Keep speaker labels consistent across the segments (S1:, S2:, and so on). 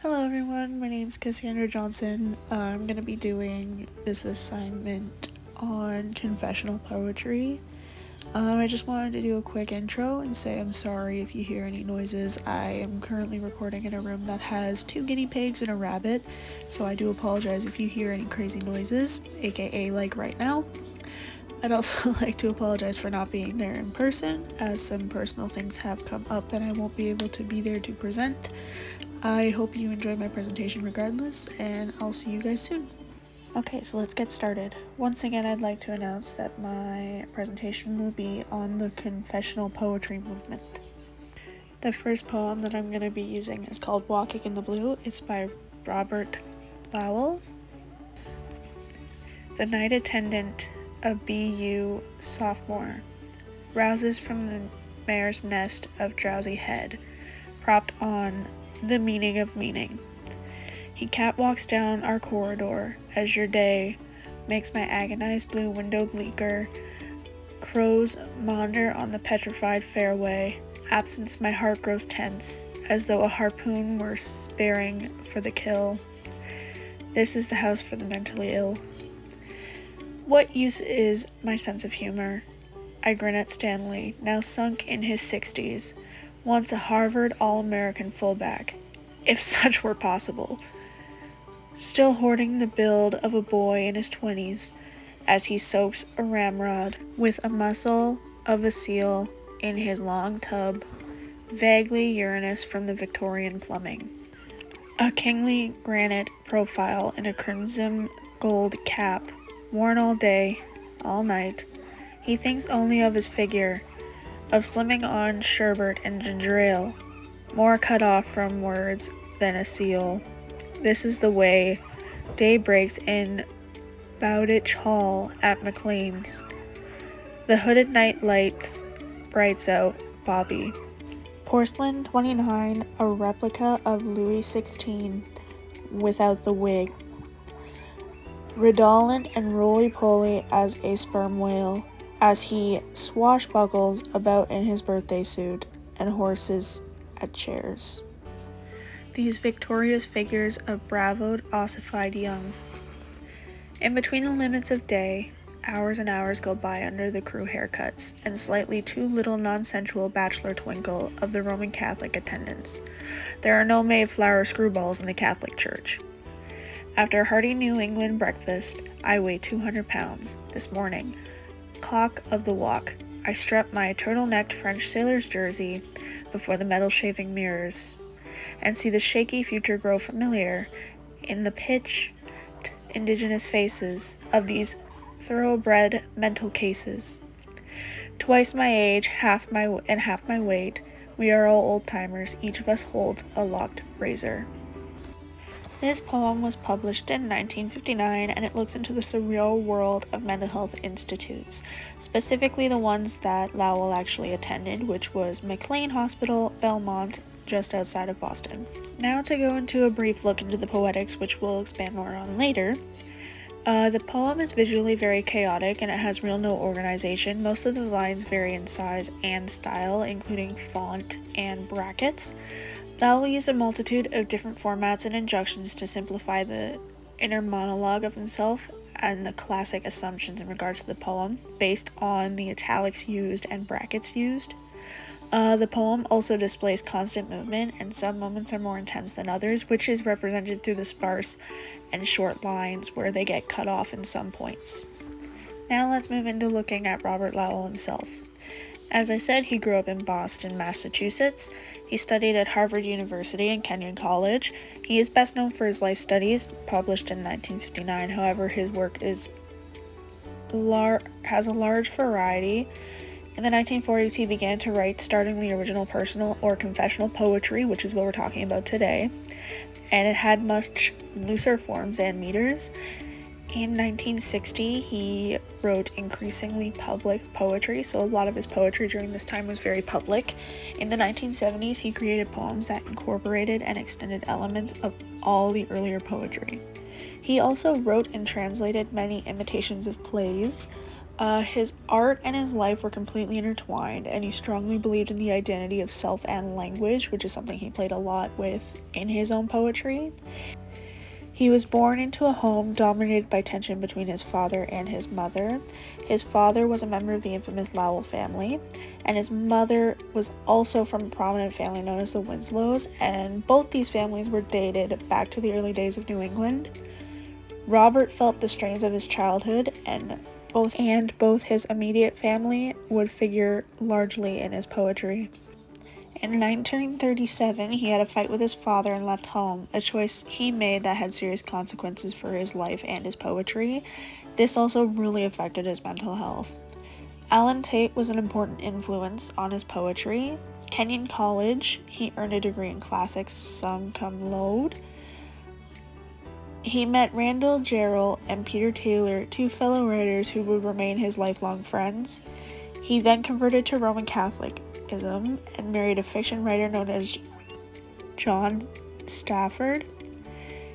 S1: Hello everyone, my name's Cassandra Johnson. I'm going to be doing this assignment on confessional poetry. I just wanted to do a quick intro and say I'm sorry if you hear any noises. I am currently recording in a room that has 2 guinea pigs and a rabbit, so I do apologize if you hear any crazy noises, aka like right now. I'd also like to apologize for not being there in person, as some personal things have come up and I won't be able to be there to present. I hope you enjoyed my presentation regardless, and I'll see you guys soon. Okay, so let's get started. Once again, I'd like to announce that my presentation will be on the confessional poetry movement. The first poem that I'm going to be using is called Walking in the Blue. It's by Lowell. The night attendant, a BU sophomore, rouses from the mare's nest of drowsy head, propped on the meaning of meaning. He catwalks down our corridor as your day makes my agonized blue window bleaker. Crows maunder on the petrified fairway. Absence my heart grows tense, as though a harpoon were sparing for the kill. This is the house for the mentally ill. What use is my sense of humor? I grin at Stanley, now sunk in his 60s, once a Harvard All-American fullback, if such were possible, still hoarding the build of a boy in his 20s as he soaks a ramrod with a muscle of a seal in his long tub, vaguely Uranus from the Victorian plumbing. A kingly granite profile in a crimson gold cap, worn all day, all night. He thinks only of his figure, of slimming on sherbet and ginger ale, more cut off from words than a seal. This is the way day breaks in Bowditch Hall at McLean's. The hooded night lights brights out Bobby. Porcelain 29, a replica of Louis XVI without the wig. Redolent and roly-poly as a sperm whale, as he swashbuckles about in his birthday suit and horses at chairs. These victorious figures of bravoed, ossified young. In between the limits of day, hours and hours go by under the crew haircuts and slightly too little non-sensual bachelor twinkle of the Roman Catholic attendants. There are no Mayflower screwballs in the Catholic Church. After a hearty New England breakfast, I weigh 200 pounds. This morning, clock of the walk, I strap my turtle-necked French sailor's jersey before the metal shaving mirrors and see the shaky future grow familiar in the pitched indigenous faces of these thoroughbred mental cases. Twice my age, half my weight, we are all old-timers, each of us holds a locked razor. This poem was published in 1959, and it looks into the surreal world of mental health institutes, specifically the ones that Lowell actually attended, which was McLean Hospital, Belmont, just outside of Boston. Now to go into a brief look into the Poetics, which we'll expand more on later. The poem is visually very chaotic and it has real no organization. Most of the lines vary in size and style, including font and brackets. Lowell used a multitude of different formats and injunctions to simplify the inner monologue of himself and the classic assumptions in regards to the poem, based on the italics used and brackets used. The poem also displays constant movement, and some moments are more intense than others, which is represented through the sparse and short lines where they get cut off in some points. Now let's move into looking at Robert Lowell himself. As I said, he grew up in Boston, Massachusetts. He studied at Harvard University and Kenyon College. He is best known for his life studies, published in 1959. However, his work has a large variety. In the 1940s, he began to write startlingly original personal or confessional poetry, which is what we're talking about today, and it had much looser forms and meters. In 1960, he wrote increasingly public poetry, so a lot of his poetry during this time was very public. In the 1970s, he created poems that incorporated and extended elements of all the earlier poetry. He also wrote and translated many imitations of plays, His art and his life were completely intertwined, and he strongly believed in the identity of self and language, which is something he played a lot with in his own poetry. He was born into a home dominated by tension between his father and his mother. His father was a member of the infamous Lowell family, and his mother was also from a prominent family known as the Winslows, and both these families were dated back to the early days of New England. Robert felt the strains of his childhood, and both his immediate family would figure largely in his poetry. In 1937, he had a fight with his father and left home, a choice he made that had serious consequences for his life and his poetry. This also really affected his mental health. Alan Tate was an important influence on his poetry. Kenyon College, he earned a degree in classics, sum cum laude. He met Randall Jarrell and Peter Taylor, two fellow writers who would remain his lifelong friends. He then converted to Roman Catholicism and married a fiction writer known as John Stafford.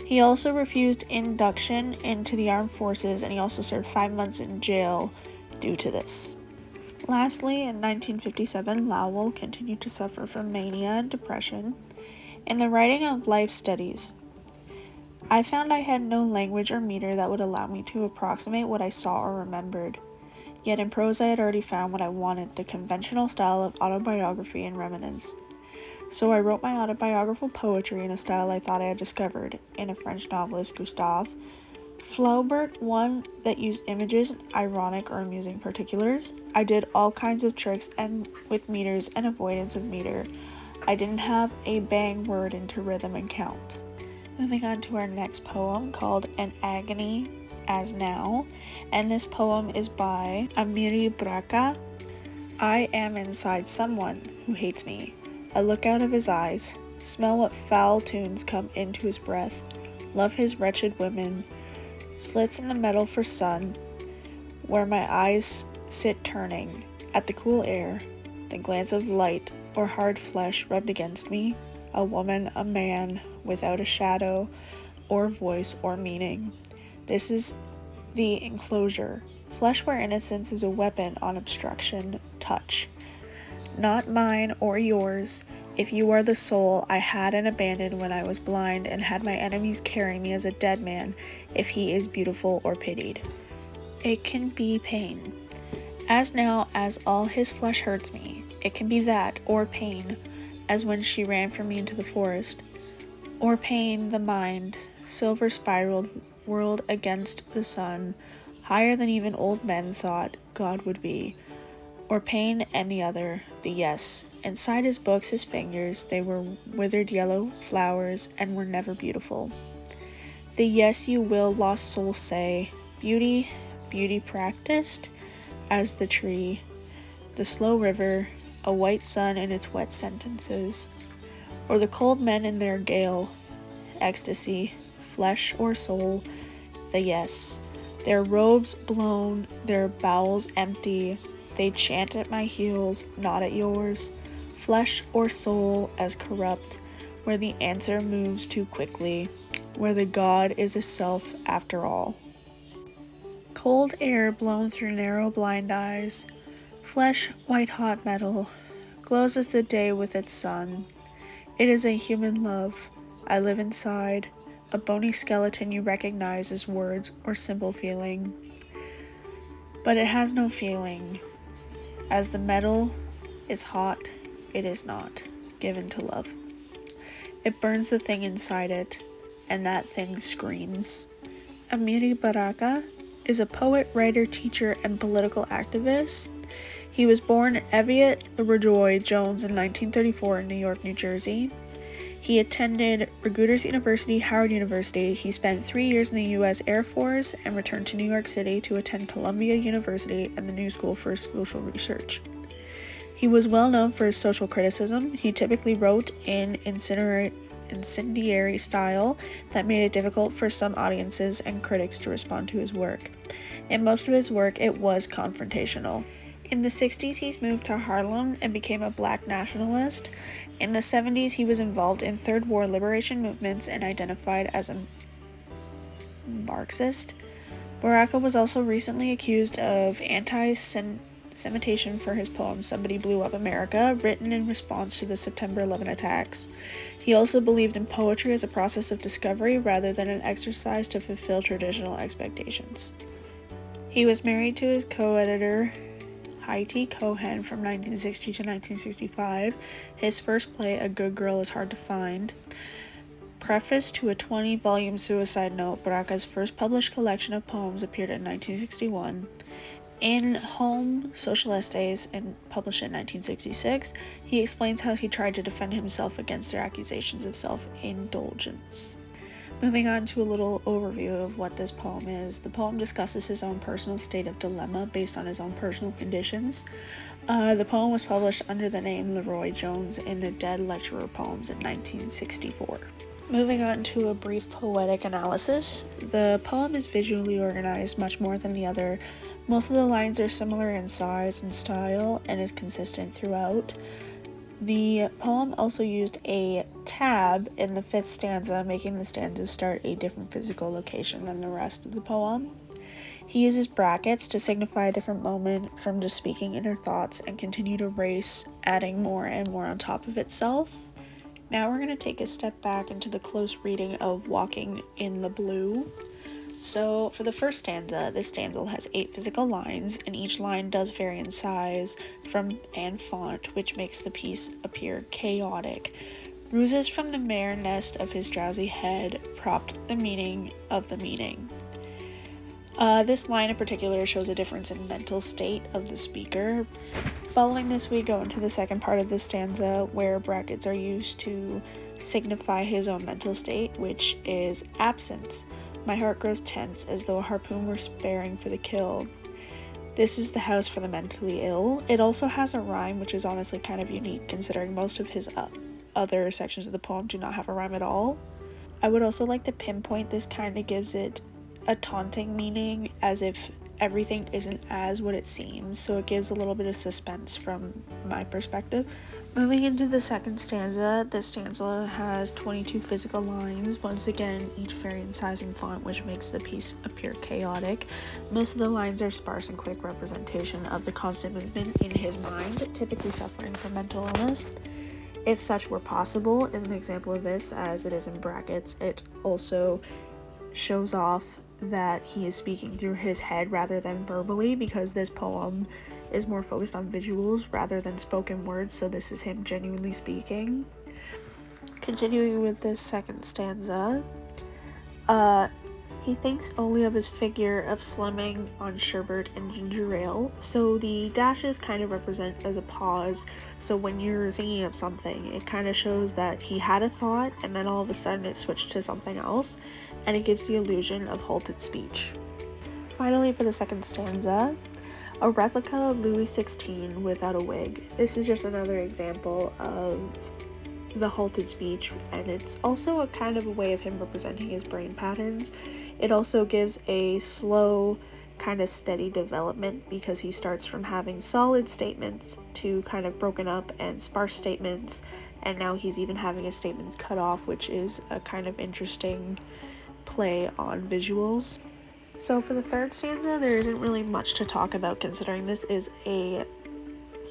S1: He also refused induction into the armed forces, and he also served 5 months in jail due to this. Lastly, in 1957, Lowell continued to suffer from mania and depression. In the writing of life studies, I found I had no language or meter that would allow me to approximate what I saw or remembered. Yet in prose I had already found what I wanted, the conventional style of autobiography and reminiscence. So I wrote my autobiographical poetry in a style I thought I had discovered in a French novelist, Gustave Flaubert, one that used images, ironic or amusing particulars. I did all kinds of tricks and with meters and avoidance of meter. I didn't have a bang word into rhythm and count. Moving on to our next poem called An Agony as Now, and this poem is by Amiri Baraka. I am inside someone who hates me. I look out of his eyes, smell what foul tunes come into his breath, love his wretched women, slits in the metal for sun, where my eyes sit turning at the cool air, the glance of light or hard flesh rubbed against me, a woman, a man, without a shadow or voice or meaning. This is the enclosure, flesh where innocence is a weapon on obstruction, touch. Not mine or yours, if you are the soul I had and abandoned when I was blind and had my enemies carry me as a dead man, if he is beautiful or pitied. It can be pain. As now as all his flesh hurts me, it can be that, or pain, as when she ran from me into the forest. Or pain, the mind, silver spiraled, whirled against the sun, higher than even old men thought God would be. Or pain and the other, the yes. Inside his books, his fingers, they were withered yellow flowers and were never beautiful. The yes you will, lost souls say, beauty, beauty practiced, as the tree, the slow river, a white sun in its wet sentences, or the cold men in their gale, ecstasy, flesh or soul, the yes, their robes blown, their bowels empty, they chant at my heels, not at yours, flesh or soul as corrupt, where the answer moves too quickly, where the God is a self after all. Cold air blown through narrow blind eyes, flesh white hot metal, glows as the day with its sun. It is a human love. I live inside, a bony skeleton you recognize as words or simple feeling. But it has no feeling. As the metal is hot, it is not given to love. It burns the thing inside it, and that thing screams. Amiri Baraka is a poet, writer, teacher, and political activist. He was born Eviat Rajoy Jones in 1934 in New York, New Jersey. He attended Rutgers University, Howard University. He spent 3 years in the U.S. Air Force and returned to New York City to attend Columbia University and the New School for Social Research. He was well known for his social criticism. He typically wrote in incendiary style that made it difficult for some audiences and critics to respond to his work. In most of his work, it was confrontational. In the 60s, he moved to Harlem and became a black nationalist. In the 70s, he was involved in Third War liberation movements and identified as a Marxist. Baraka was also recently accused of anti-Semitism for his poem Somebody Blew Up America, written in response to the September 11 attacks. He also believed in poetry as a process of discovery rather than an exercise to fulfill traditional expectations. He was married to his co-editor, Haiti Cohen, from 1960 to 1965. His first play, A Good Girl Is Hard to Find, preface to a 20-volume suicide note, Baraka's first published collection of poems appeared in 1961. In Home Social Essays, and published in 1966, he explains how he tried to defend himself against their accusations of self-indulgence. Moving on to a little overview of what this poem is. The poem discusses his own personal state of dilemma based on his own personal conditions. The poem was published under the name Leroy Jones in the Dead Lecturer Poems in 1964. Moving on to a brief poetic analysis. The poem is visually organized much more than the other. Most of the lines are similar in size and style and is consistent throughout. The poem also used a tab in the 5th stanza, making the stanzas start a different physical location than the rest of the poem. He uses brackets to signify a different moment from just speaking inner thoughts and continue to race, adding more and more on top of itself. Now we're going to take a step back into the close reading of Walking in the Blue. So for the first stanza, this stanza has 8 physical lines, and each line does vary in size and font, which makes the piece appear chaotic. Ruses from the mere nest of his drowsy head propped the meaning of the meaning. This line in particular shows a difference in mental state of the speaker. Following this, we go into the second part of the stanza, where brackets are used to signify his own mental state, which is absence. My heart grows tense, as though a harpoon were sparing for the kill. This is the house for the mentally ill. It also has a rhyme, which is honestly kind of unique, considering most of his other sections of the poem do not have a rhyme at all. I would also like to pinpoint this kind of gives it a taunting meaning, as if everything isn't as what it seems, so it gives a little bit of suspense from my perspective. Moving into the second stanza, this stanza has 22 physical lines, once again each vary in size and font, which makes the piece appear chaotic. Most of the lines are sparse and quick representation of the constant movement in his mind, typically suffering from mental illness. If such were possible is an example of this, as it is in brackets. It also shows off that he is speaking through his head rather than verbally, because this poem is more focused on visuals rather than spoken words, so this is him genuinely speaking. Continuing with this second stanza, he thinks only of his figure of slumming on sherbet and ginger ale. So the dashes kind of represent as a pause, so when you're thinking of something, it kind of shows that he had a thought and then all of a sudden it switched to something else, and it gives the illusion of halted speech. Finally, for the second stanza, a replica of Louis XVI without a wig. This is just another example of the halted speech, and it's also a kind of a way of him representing his brain patterns. It also gives a slow, kind of steady development, because he starts from having solid statements to kind of broken up and sparse statements, and now he's even having his statements cut off, which is a kind of interesting play on visuals. So for the third stanza, there isn't really much to talk about, considering this is a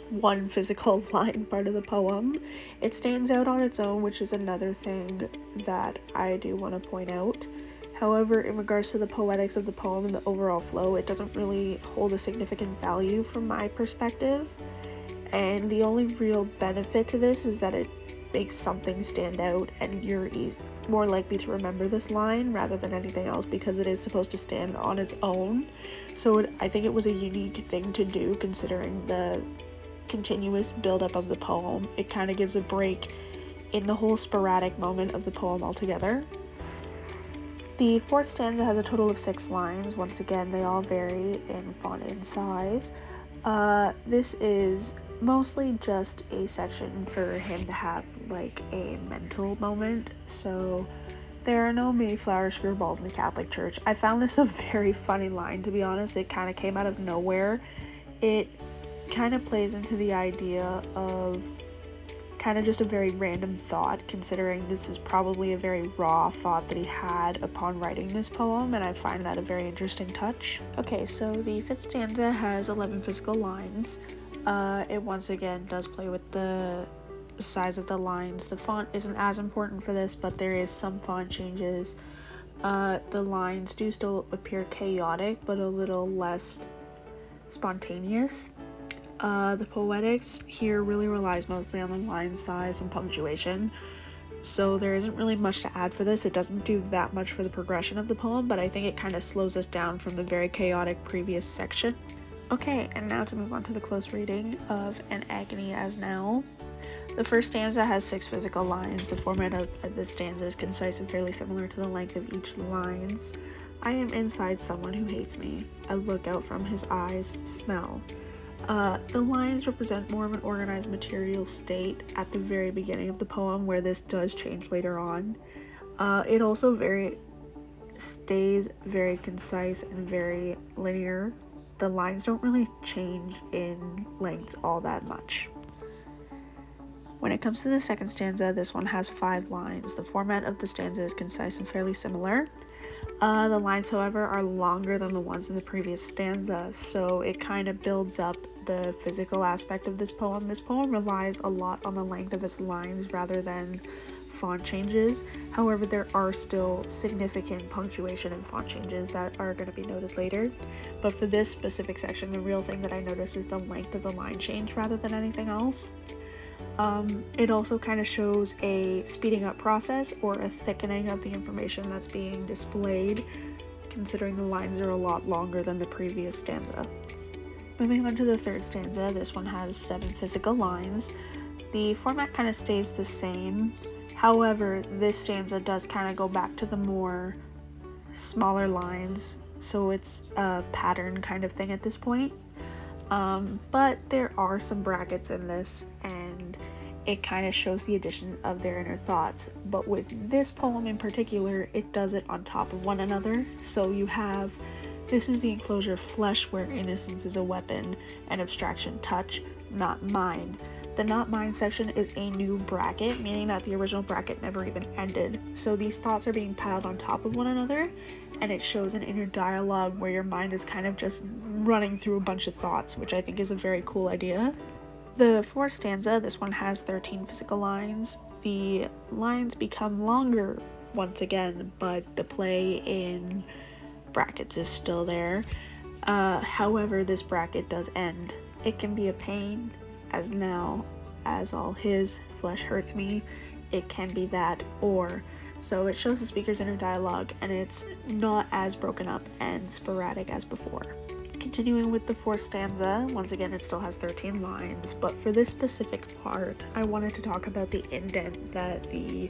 S1: one physical line part of the poem. It stands out on its own, which is another thing that I do want to point out. However, in regards to the poetics of the poem and the overall flow, it doesn't really hold a significant value from my perspective, and the only real benefit to this is that it makes something stand out, and you're more likely to remember this line rather than anything else, because it is supposed to stand on its own. So I think it was a unique thing to do, considering the continuous build-up of the poem. It kind of gives a break in the whole sporadic moment of the poem altogether. The fourth stanza has a total of 6 lines. Once again, they all vary in font and size. This is mostly just a section for him to have like a mental moment. So there are no Mayflower screwballs in the Catholic Church. I found this a very funny line, to be honest. It kind of came out of nowhere. It kind of plays into the idea of kind of just a very random thought, considering this is probably a very raw thought that he had upon writing this poem, and I find that a very interesting touch. Okay, so the 5th stanza has 11 physical lines. It once again does play with the size of the lines. The font isn't as important for this, but there is some font changes. The lines do still appear chaotic, but a little less spontaneous. The Poetics here really relies mostly on the line size and punctuation, so there isn't really much to add for this. It doesn't do that much for the progression of the poem, but I think it kind of slows us down from the very chaotic previous section. Okay, and now to move on to the close reading of An Agony As Now. The first stanza has 6 physical lines. The format of this stanza is concise and fairly similar to the length of each lines. I am inside someone who hates me. I look out from his eyes, smell. The lines represent more of an organized material state at the very beginning of the poem, where this does change later on. It also stays very concise and very linear. The lines don't really change in length all that much. When it comes to the second stanza, this one has 5 lines. The format of the stanza is concise and fairly similar. The lines, however, are longer than the ones in the previous stanza, so it kind of builds up the physical aspect of this poem. This poem relies a lot on the length of its lines rather than font changes. However, there are still significant punctuation and font changes that are going to be noted later. But for this specific section, the real thing that I notice is the length of the line change rather than anything else. It also kind of shows a speeding up process or a thickening of the information that's being displayed, considering the lines are a lot longer than the previous stanza. Moving on to the third stanza, this one has 7 physical lines. The format kind of stays the same. However, this stanza does kind of go back to the more smaller lines, so it's a pattern kind of thing at this point. But there are some brackets in this, and it kind of shows the addition of their inner thoughts. But with this poem in particular, it does it on top of one another. So you have, this is the enclosure flesh where innocence is a weapon and abstraction touch, not mine. The not mine section is a new bracket, meaning that the original bracket never even ended. So these thoughts are being piled on top of one another, and it shows an inner dialogue where your mind is kind of just running through a bunch of thoughts, which I think is a very cool idea. The fourth stanza, this one has 13 physical lines. The lines become longer once again, but the play in brackets is still there. However, this bracket does end. It can be a pain, as now, as all his flesh hurts me. It can be that, or. So it shows the speaker's inner dialogue, and it's not as broken up and sporadic as before. Continuing with the fourth stanza, once again it still has 13 lines, but for this specific part, I wanted to talk about the indent that the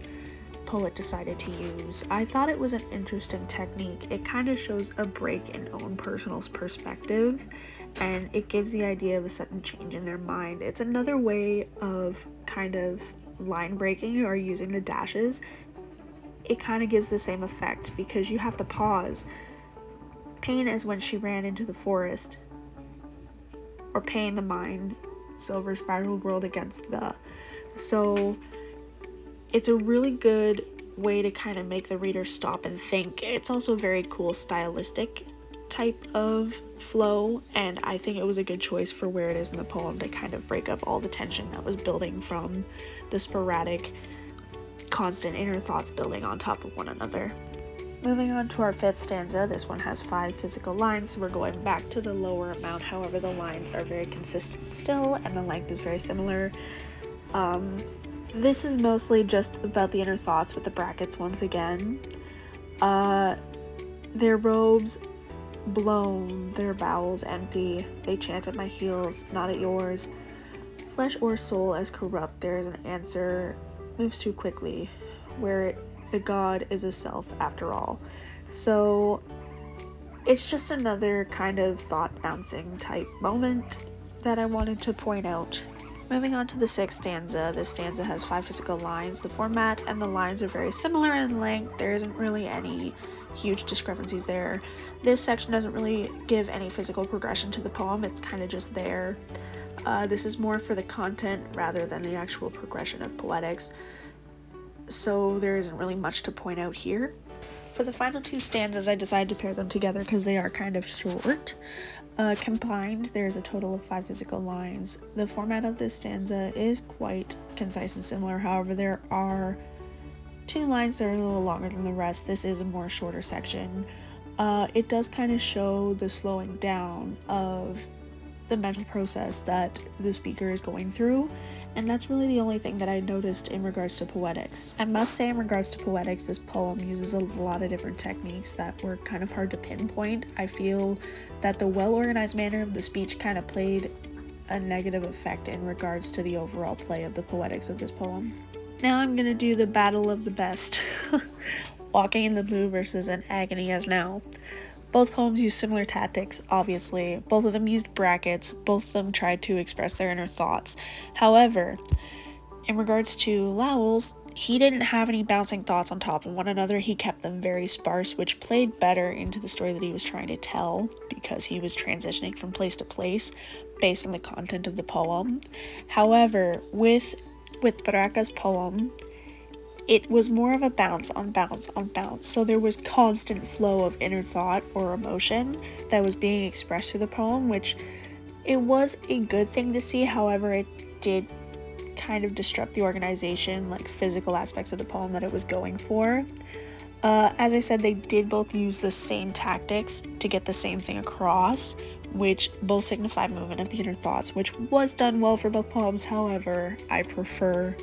S1: poet decided to use. I thought it was an interesting technique. It kind of shows a break in own personal perspective, and it gives the idea of a sudden change in their mind. It's another way of kind of line breaking or using the dashes. It kind of gives the same effect because you have to pause. Pain as when she ran into the forest, or pain the mind, silver spiral world against the. So it's a really good way to kind of make the reader stop and think. It's also a very cool stylistic type of flow, and I think it was a good choice for where it is in the poem to kind of break up all the tension that was building from the sporadic, constant inner thoughts building on top of one another. Moving on to our fifth stanza, this one has 5 physical lines, so we're going back to the lower amount. However, the lines are very consistent still, and the length is very similar. This is mostly just about the inner thoughts with the brackets once again. Their robes blown, their bowels empty, they chant at my heels, not at yours. Flesh or soul as corrupt, there is an answer, moves too quickly, where the God is a self after all. So it's just another kind of thought bouncing type moment that I wanted to point out. Moving on to the 6th stanza, this stanza has 5 physical lines. The format and the lines are very similar in length. There isn't really any huge discrepancies there. This section doesn't really give any physical progression to the poem, it's kind of just there. This is more for the content rather than the actual progression of Poetics, so there isn't really much to point out here. For the final two stanzas, I decided to pair them together because they are kind of short. Combined, there's a total of 5 physical lines. The format of this stanza is quite concise and similar, however, there are 2 lines that are a little longer than the rest. This is a more shorter section. It does kind of show the slowing down of the mental process that the speaker is going through, and that's really the only thing that I noticed in regards to Poetics. I must say, in regards to Poetics, this poem uses a lot of different techniques that were kind of hard to pinpoint. I feel that the well-organized manner of the speech kind of played a negative effect in regards to the overall play of the Poetics of this poem. Now I'm gonna do the battle of the best. Walking in the Blue versus An Agony As Now. Both poems use similar tactics, obviously. Both of them used brackets. Both of them tried to express their inner thoughts. However, in regards to Lowell's, he didn't have any bouncing thoughts on top of one another. He kept them very sparse, which played better into the story that he was trying to tell because he was transitioning from place to place based on the content of the poem. However, with Baraka's poem, it was more of a bounce on bounce on bounce, so there was constant flow of inner thought or emotion that was being expressed through the poem, which it was a good thing to see. However, it did kind of disrupt the organization, like physical aspects of the poem that it was going for. As I said, they did both use the same tactics to get the same thing across, which both signify movement of the inner thoughts, which was done well for both poems. However, I prefer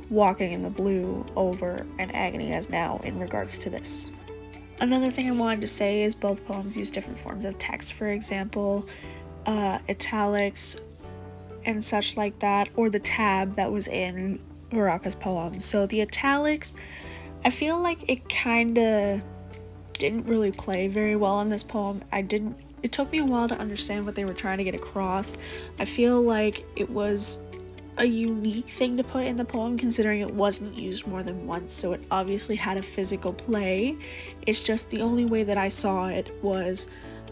S1: Walking in the Blue over An Agony As Now in regards to this. Another thing I wanted to say is both poems use different forms of text, for example, italics and such like that, or the tab that was in Baraka's poem. So the italics, I feel like it kinda didn't really play very well in this poem. It took me a while to understand what they were trying to get across. I feel like it was a unique thing to put in the poem considering it wasn't used more than once, so it obviously had a physical play. It's just the only way that I saw it was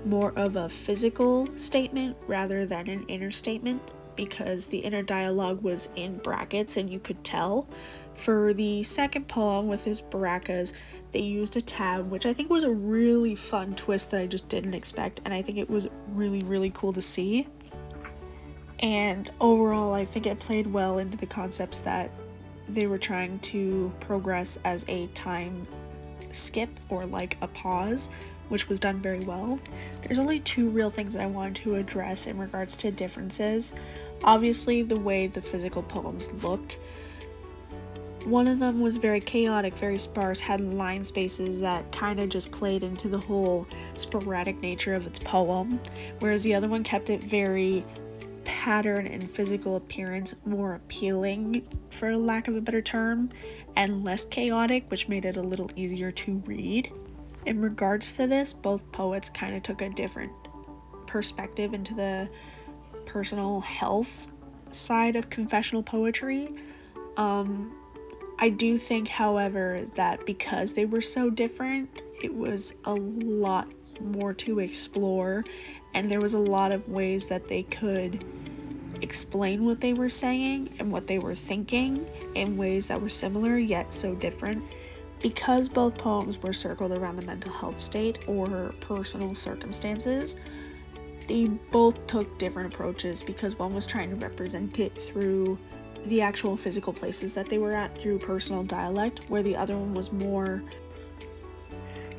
S1: more of a physical statement rather than an inner statement, because the inner dialogue was in brackets and you could tell. For the second poem with his Barakas, they used a tab, which I think was a really fun twist that I just didn't expect, and I think it was really, really cool to see. And overall, I think it played well into the concepts that they were trying to progress as a time skip or like a pause, which was done very well. There's only 2 real things that I wanted to address in regards to differences. Obviously, the way the physical poems looked. One of them was very chaotic, very sparse, had line spaces that kind of just played into the whole sporadic nature of its poem, whereas the other one kept it very pattern and physical appearance more appealing, for lack of a better term, and less chaotic, which made it a little easier to read. In regards to this, both poets kind of took a different perspective into the personal health side of confessional poetry. I do think, however, that because they were so different, it was a lot more to explore, and there was a lot of ways that they could explain what they were saying and what they were thinking in ways that were similar yet so different. Because both poems were circled around the mental health state or personal circumstances, they both took different approaches, because one was trying to represent it through the actual physical places that they were at through personal dialect, where the other one was more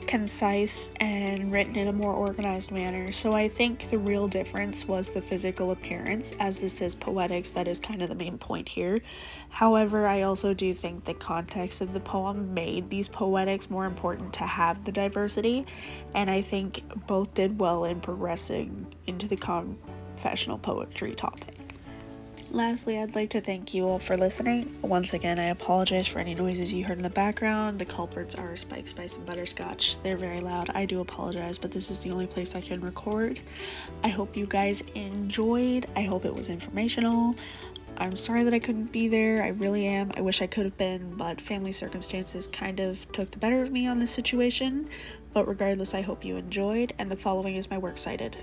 S1: concise and written in a more organized manner. So I think the real difference was the physical appearance, as this is Poetics, that is kind of the main point here. However, I also do think the context of the poem made these Poetics more important to have the diversity, and I think both did well in progressing into the confessional poetry topic. Lastly, I'd like to thank you all for listening. Once again, I apologize for any noises you heard in the background. The culprits are Spike, Spice, and Butterscotch. They're very loud. I do apologize, but this is the only place I can record. I hope you guys enjoyed. I hope it was informational. I'm sorry that I couldn't be there. I really am. I wish I could have been, but family circumstances kind of took the better of me on this situation. But regardless, I hope you enjoyed, and the following is my works cited.